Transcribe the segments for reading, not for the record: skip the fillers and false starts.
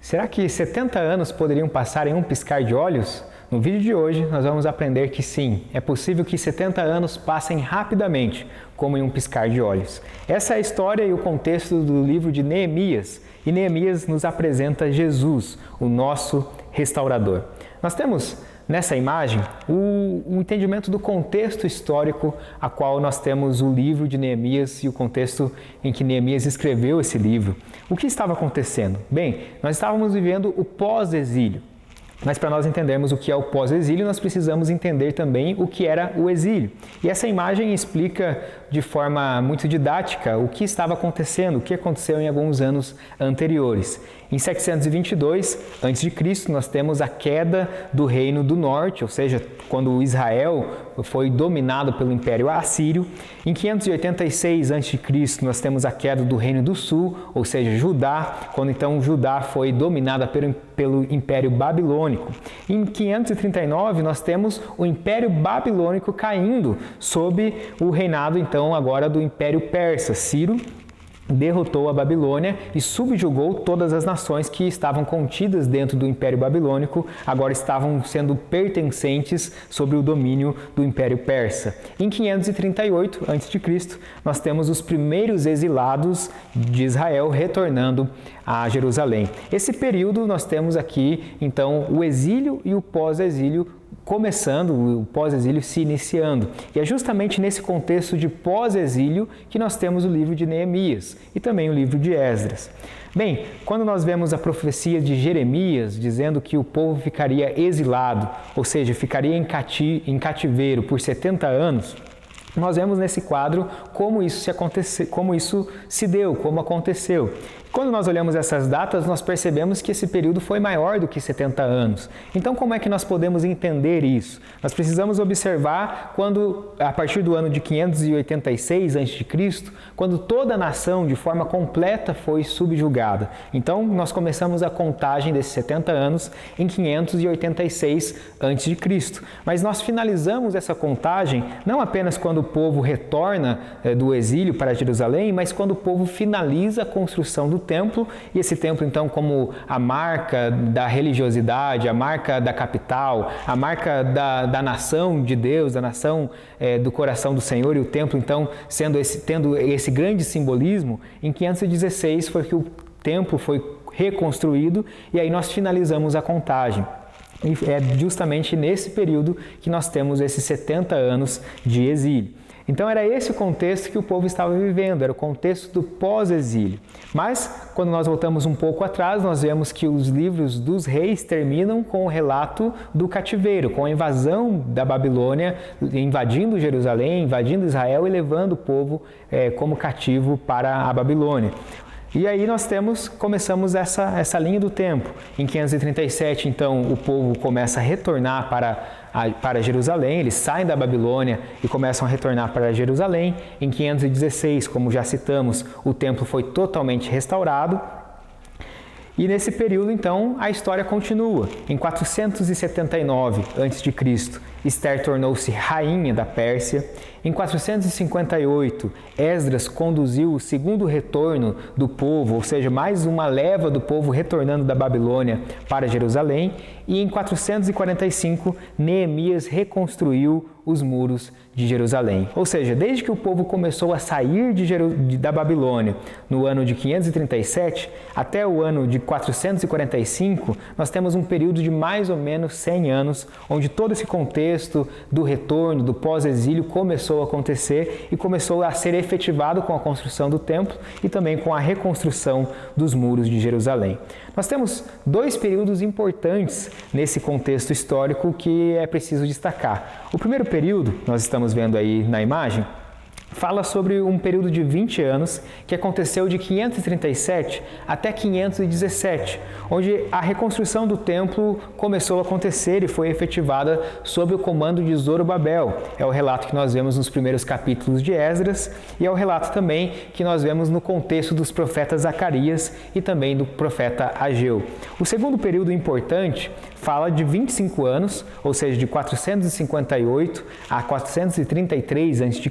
Será que 70 anos poderiam passar em um piscar de olhos? No vídeo de hoje nós vamos aprender que sim, é possível que 70 anos passem rapidamente, como em um piscar de olhos. Essa é a história e o contexto do livro de Neemias, e Neemias nos apresenta Jesus, o nosso restaurador. Nós temos nessa imagem o entendimento do contexto histórico a qual nós temos o livro de Neemias e o contexto em que Neemias escreveu esse livro. O que estava acontecendo? Bem, nós estávamos vivendo o pós-exílio. Mas para nós entendermos o que é o pós-exílio, nós precisamos entender também o que era o exílio. E essa imagem explica de forma muito didática o que estava acontecendo, o que aconteceu em alguns anos anteriores. Em 722 a.C., nós temos a queda do Reino do Norte, ou seja, quando Israel foi dominado pelo Império Assírio. Em 586 a.C., nós temos a queda do Reino do Sul, ou seja, Judá, quando então Judá foi dominada pelo Império Babilônico. Em 539, nós temos o Império Babilônico caindo sob o reinado então agora do Império Persa. Ciro derrotou a Babilônia e subjugou todas as nações que estavam contidas dentro do Império Babilônico, agora estavam sendo pertencentes sob o domínio do Império Persa. Em 538 a.C., nós temos os primeiros exilados de Israel retornando a Jerusalém. Esse período nós temos aqui, então, o exílio e o pós-exílio começando, o pós-exílio se iniciando. E é justamente nesse contexto de pós-exílio que nós temos o livro de Neemias e também o livro de Esdras. Bem, quando nós vemos a profecia de Jeremias dizendo que o povo ficaria exilado, ou seja, ficaria em cativeiro por 70 anos, nós vemos nesse quadro como isso se deu, como aconteceu. Quando nós olhamos essas datas, nós percebemos que esse período foi maior do que 70 anos. Então, como é que nós podemos entender isso? Nós precisamos observar quando, a partir do ano de 586 a.C., quando toda a nação, de forma completa, foi subjugada. Então, nós começamos a contagem desses 70 anos em 586 a.C. Mas nós finalizamos essa contagem não apenas quando o povo retorna do exílio para Jerusalém, mas quando o povo finaliza a construção do templo, e esse templo então como a marca da religiosidade, a marca da capital, a marca da nação de Deus, da nação do coração do Senhor, e o templo então tendo esse grande simbolismo. Em 516 foi que o templo foi reconstruído e aí nós finalizamos a contagem. E é justamente nesse período que nós temos esses 70 anos de exílio. Então era esse o contexto que o povo estava vivendo, era o contexto do pós-exílio. Mas, quando nós voltamos um pouco atrás, nós vemos que os livros dos reis terminam com o relato do cativeiro, com a invasão da Babilônia, invadindo Jerusalém, invadindo Israel e levando o povo como cativo para a Babilônia. E aí nós começamos essa linha do tempo. Em 537, então, o povo começa a retornar para Jerusalém, eles saem da Babilônia e começam a retornar para Jerusalém. Em 516, como já citamos, o templo foi totalmente restaurado. E nesse período, então, a história continua. Em 479 a.C., Esther tornou-se rainha da Pérsia. Em 458, Esdras conduziu o segundo retorno do povo, ou seja, mais uma leva do povo retornando da Babilônia para Jerusalém. E em 445, Neemias reconstruiu os muros de Jerusalém. Ou seja, desde que o povo começou a sair da Babilônia no ano de 537 até o ano de 445, nós temos um período de mais ou menos 100 anos, onde todo esse contexto do retorno, do pós-exílio começou a acontecer e começou a ser efetivado com a construção do templo e também com a reconstrução dos muros de Jerusalém. Nós temos dois períodos importantes nesse contexto histórico que é preciso destacar. O primeiro período, nós estamos vendo aí na imagem, fala sobre um período de 20 anos que aconteceu de 537 até 517, onde a reconstrução do templo começou a acontecer e foi efetivada sob o comando de Zorobabel. É o relato que nós vemos nos primeiros capítulos de Esdras e é o relato também que nós vemos no contexto dos profetas Zacarias e também do profeta Ageu. O segundo período importante fala de 25 anos, ou seja, de 458 a 433 a.C.,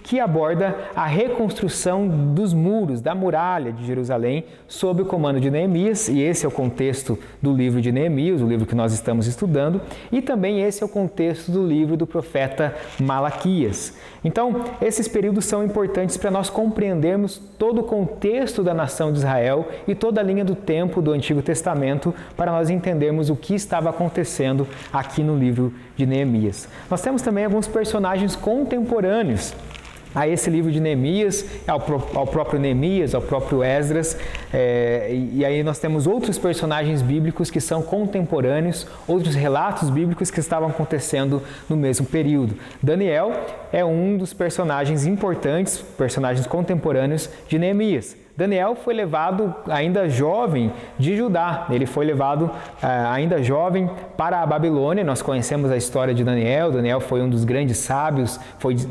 que aborda a reconstrução dos muros, da muralha de Jerusalém, sob o comando de Neemias, e esse é o contexto do livro de Neemias, o livro que nós estamos estudando, e também esse é o contexto do livro do profeta Malaquias. Então, esses períodos são importantes para nós compreendermos todo o contexto da nação de Israel e toda a linha do tempo do Antigo Testamento, para nós entendermos o que estava acontecendo aqui no livro de Neemias. Nós temos também alguns personagens contemporâneos a esse livro de Neemias, ao próprio Neemias, ao próprio Esdras, e aí nós temos outros personagens bíblicos que são contemporâneos, outros relatos bíblicos que estavam acontecendo no mesmo período. Daniel é um dos personagens importantes, personagens contemporâneos de Neemias. Daniel foi levado ainda jovem de Judá, ele foi levado ainda jovem para a Babilônia. Nós conhecemos a história de Daniel. Daniel foi um dos grandes sábios,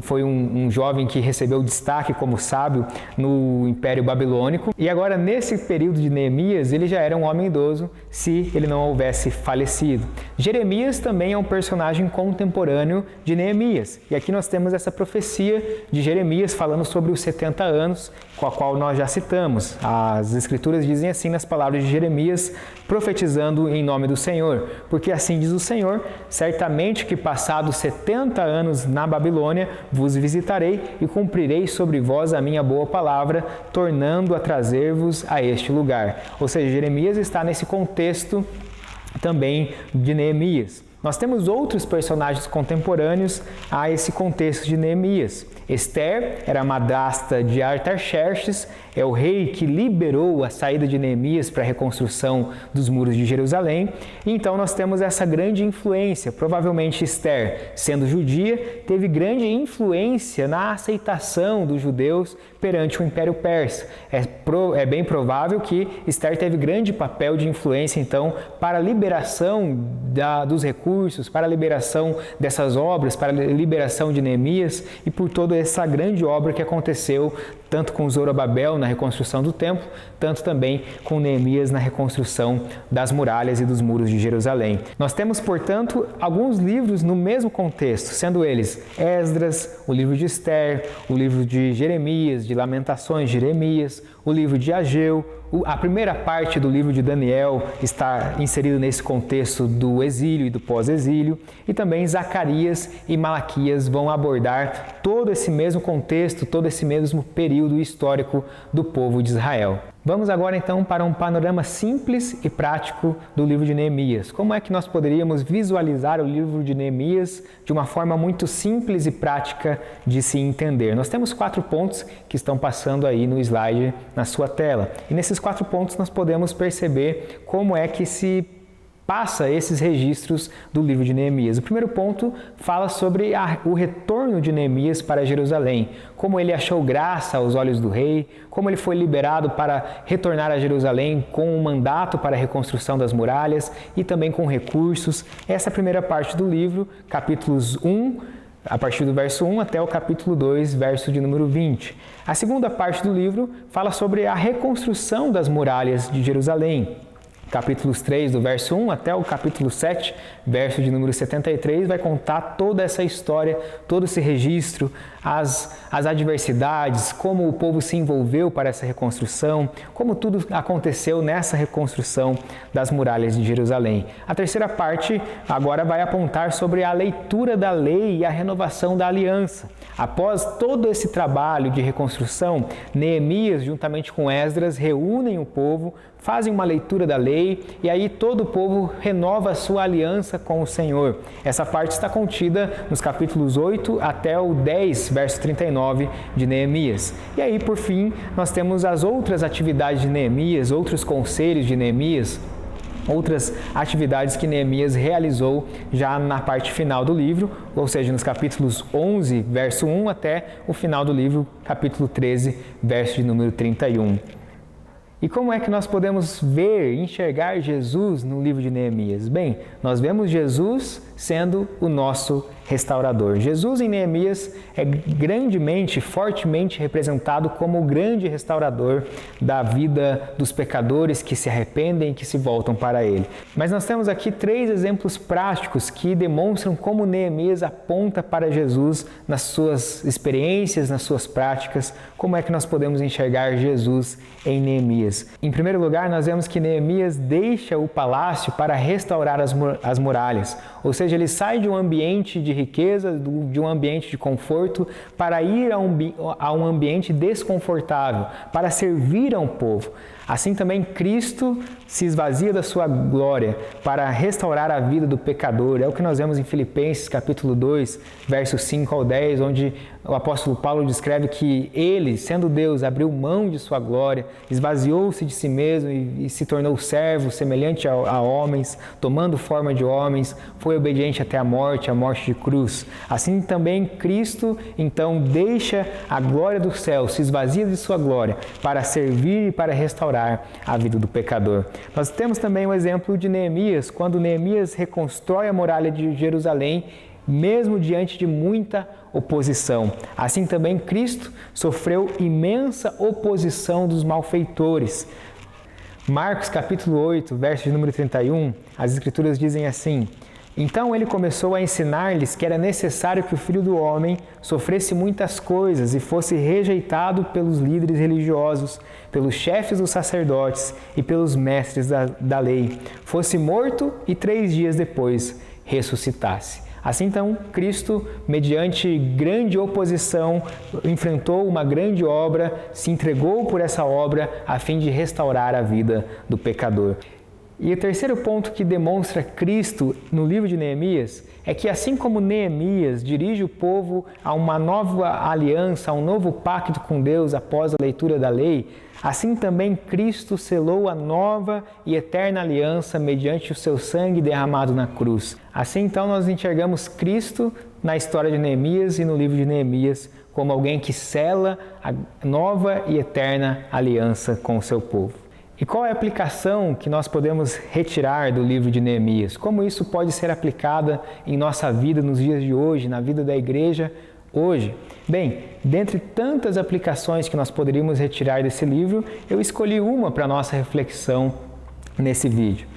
foi um jovem que recebeu destaque como sábio no Império Babilônico. E agora, nesse período de Neemias, ele já era um homem idoso, se ele não houvesse falecido. Jeremias também é um personagem contemporâneo de Neemias. E aqui nós temos essa profecia de Jeremias falando sobre os 70 anos, com a qual nós já citamos. As Escrituras dizem assim nas palavras de Jeremias, profetizando em nome do Senhor. Porque assim diz o Senhor, certamente que passados 70 anos na Babilônia, vos visitarei e cumprirei sobre vós a minha boa palavra, tornando a trazer-vos a este lugar. Ou seja, Jeremias está nesse contexto também de Neemias. Nós temos outros personagens contemporâneos a esse contexto de Neemias. Esther era a madrasta de Artaxerxes, é o rei que liberou a saída de Neemias para a reconstrução dos muros de Jerusalém. E então nós temos essa grande influência. Provavelmente Esther, sendo judia, teve grande influência na aceitação dos judeus perante o Império Persa. É bem provável que Esther teve grande papel de influência, então, para a liberação dos recursos, para a liberação dessas obras, para a liberação de Neemias e por toda essa grande obra que aconteceu tanto com Zorobabel na reconstrução do templo, tanto também com Neemias na reconstrução das muralhas e dos muros de Jerusalém. Nós temos, portanto, alguns livros no mesmo contexto, sendo eles Esdras, o livro de Esther, o livro de Jeremias, de Lamentações de Jeremias, o livro de Ageu. A primeira parte do livro de Daniel está inserida nesse contexto do exílio e do pós-exílio, e também Zacarias e Malaquias vão abordar todo esse mesmo contexto, todo esse mesmo período histórico do povo de Israel. Vamos agora então para um panorama simples e prático do livro de Neemias. Como é que nós poderíamos visualizar o livro de Neemias de uma forma muito simples e prática de se entender? Nós temos 4 pontos que estão passando aí no slide na sua tela. E nesses 4 pontos nós podemos perceber como é que se passa esses registros do livro de Neemias. O primeiro ponto fala sobre o retorno de Neemias para Jerusalém, como ele achou graça aos olhos do rei, como ele foi liberado para retornar a Jerusalém com um mandato para a reconstrução das muralhas e também com recursos. Essa é a primeira parte do livro, capítulos 1, a partir do verso 1 até o capítulo 2, verso de número 20. A segunda parte do livro fala sobre a reconstrução das muralhas de Jerusalém. Capítulos 3, do verso 1 até o capítulo 7, verso de número 73, vai contar toda essa história, todo esse registro, as adversidades, como o povo se envolveu para essa reconstrução, como tudo aconteceu nessa reconstrução das muralhas de Jerusalém. A terceira parte agora vai apontar sobre a leitura da lei e a renovação da aliança. Após todo esse trabalho de reconstrução, Neemias, juntamente com Esdras, reúnem o povo, fazem uma leitura da lei e aí todo o povo renova a sua aliança com o Senhor. Essa parte está contida nos capítulos 8 até o 10, verso 39 de Neemias. E aí, por fim, nós temos as outras atividades de Neemias, outros conselhos de Neemias, outras atividades que Neemias realizou já na parte final do livro, ou seja, nos capítulos 11, verso 1 até o final do livro, capítulo 13, verso de número 31. E como é que nós podemos ver, enxergar Jesus no livro de Neemias? Bem, nós vemos Jesus sendo o nosso restaurador. Jesus em Neemias é grandemente, fortemente representado como o grande restaurador da vida dos pecadores que se arrependem e que se voltam para ele. Mas nós temos aqui 3 exemplos práticos que demonstram como Neemias aponta para Jesus nas suas experiências, nas suas práticas, como é que nós podemos enxergar Jesus em Neemias. Em primeiro lugar, nós vemos que Neemias deixa o palácio para restaurar as muralhas, ou seja, ele sai de um ambiente de riqueza, de um ambiente de conforto, para ir a um ambiente desconfortável, para servir a um povo. Assim também Cristo se esvazia da sua glória para restaurar a vida do pecador. É o que nós vemos em Filipenses capítulo 2, versos 5 ao 10, onde o apóstolo Paulo descreve que ele, sendo Deus, abriu mão de sua glória, esvaziou-se de si mesmo e se tornou servo, semelhante a homens, tomando forma de homens, foi obediente até a morte de cruz. Assim também Cristo, então, deixa a glória do céu, se esvazia de sua glória para servir e para restaurar a vida do pecador. Nós temos também o exemplo de Neemias, quando Neemias reconstrói a muralha de Jerusalém, mesmo diante de muita oposição. Assim também Cristo sofreu imensa oposição dos malfeitores. Marcos capítulo 8, verso de número 31, as Escrituras dizem assim: então ele começou a ensinar-lhes que era necessário que o Filho do Homem sofresse muitas coisas e fosse rejeitado pelos líderes religiosos, pelos chefes dos sacerdotes e pelos mestres da lei, fosse morto e 3 dias depois ressuscitasse. Assim então, Cristo, mediante grande oposição, enfrentou uma grande obra, se entregou por essa obra a fim de restaurar a vida do pecador. E o terceiro ponto que demonstra Cristo no livro de Neemias é que assim como Neemias dirige o povo a uma nova aliança, a um novo pacto com Deus após a leitura da lei, assim também Cristo selou a nova e eterna aliança mediante o seu sangue derramado na cruz. Assim então nós enxergamos Cristo na história de Neemias e no livro de Neemias como alguém que sela a nova e eterna aliança com o seu povo. E qual é a aplicação que nós podemos retirar do livro de Neemias? Como isso pode ser aplicado em nossa vida nos dias de hoje, na vida da igreja hoje? Bem, dentre tantas aplicações que nós poderíamos retirar desse livro, eu escolhi uma para a nossa reflexão nesse vídeo.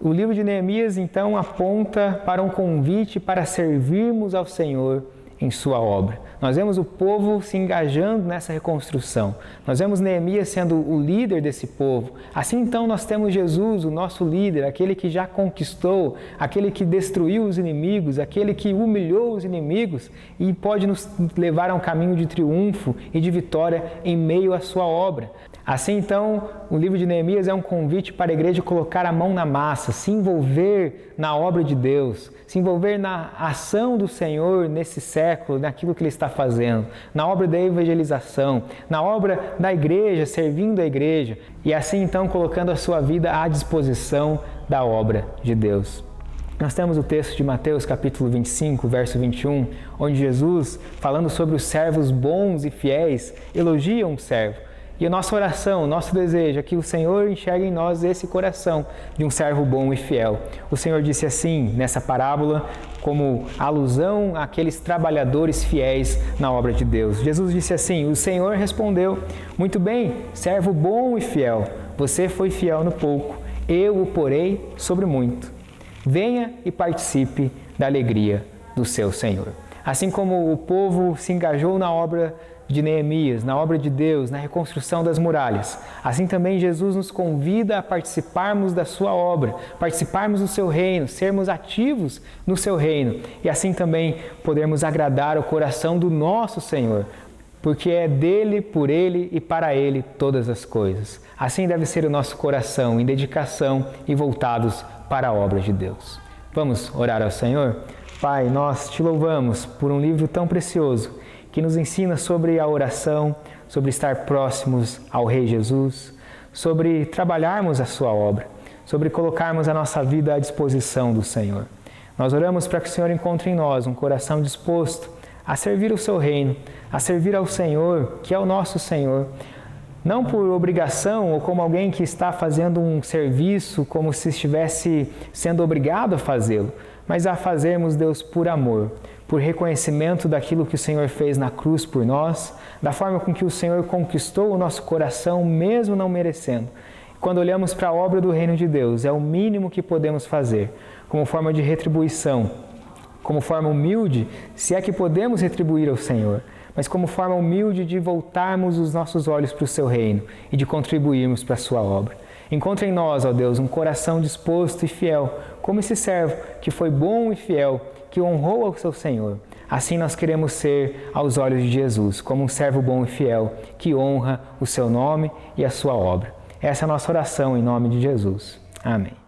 O livro de Neemias, então, aponta para um convite para servirmos ao Senhor em sua obra. Nós vemos o povo se engajando nessa reconstrução. Nós vemos Neemias sendo o líder desse povo. Assim então nós temos Jesus, o nosso líder, aquele que já conquistou, aquele que destruiu os inimigos, aquele que humilhou os inimigos e pode nos levar a um caminho de triunfo e de vitória em meio à sua obra. Assim então, o livro de Neemias é um convite para a igreja colocar a mão na massa, se envolver na obra de Deus, se envolver na ação do Senhor nesse século, naquilo que Ele está fazendo, na obra da evangelização, na obra da igreja, servindo a igreja, e assim então colocando a sua vida à disposição da obra de Deus. Nós temos o texto de Mateus capítulo 25, verso 21, onde Jesus, falando sobre os servos bons e fiéis, elogia um servo. E a nossa oração, o nosso desejo é que o Senhor enxergue em nós esse coração de um servo bom e fiel. O Senhor disse assim, nessa parábola, como alusão àqueles trabalhadores fiéis na obra de Deus. Jesus disse assim, o Senhor respondeu, muito bem, servo bom e fiel, você foi fiel no pouco, eu o porei sobre muito. Venha e participe da alegria do seu Senhor. Assim como o povo se engajou na obra de Neemias, na obra de Deus, na reconstrução das muralhas, assim também Jesus nos convida a participarmos da sua obra, participarmos do seu reino, sermos ativos no seu reino e assim também podermos agradar o coração do nosso Senhor, porque é dele, por ele e para ele todas as coisas. Assim deve ser o nosso coração, em dedicação e voltados para a obra de Deus. Vamos orar ao Senhor? Pai, nós te louvamos por um livro tão precioso que nos ensina sobre a oração, sobre estar próximos ao Rei Jesus, sobre trabalharmos a sua obra, sobre colocarmos a nossa vida à disposição do Senhor. Nós oramos para que o Senhor encontre em nós um coração disposto a servir o seu reino, a servir ao Senhor, que é o nosso Senhor, não por obrigação ou como alguém que está fazendo um serviço como se estivesse sendo obrigado a fazê-lo, mas a fazermos, Deus, por amor, por reconhecimento daquilo que o Senhor fez na cruz por nós, da forma com que o Senhor conquistou o nosso coração, mesmo não merecendo. Quando olhamos para a obra do reino de Deus, é o mínimo que podemos fazer, como forma de retribuição, como forma humilde, se é que podemos retribuir ao Senhor, mas como forma humilde de voltarmos os nossos olhos para o seu reino e de contribuirmos para a sua obra. Encontre em nós, ó Deus, um coração disposto e fiel, como esse servo que foi bom e fiel, que honrou ao seu Senhor. Assim nós queremos ser aos olhos de Jesus, como um servo bom e fiel, que honra o seu nome e a sua obra. Essa é a nossa oração em nome de Jesus. Amém.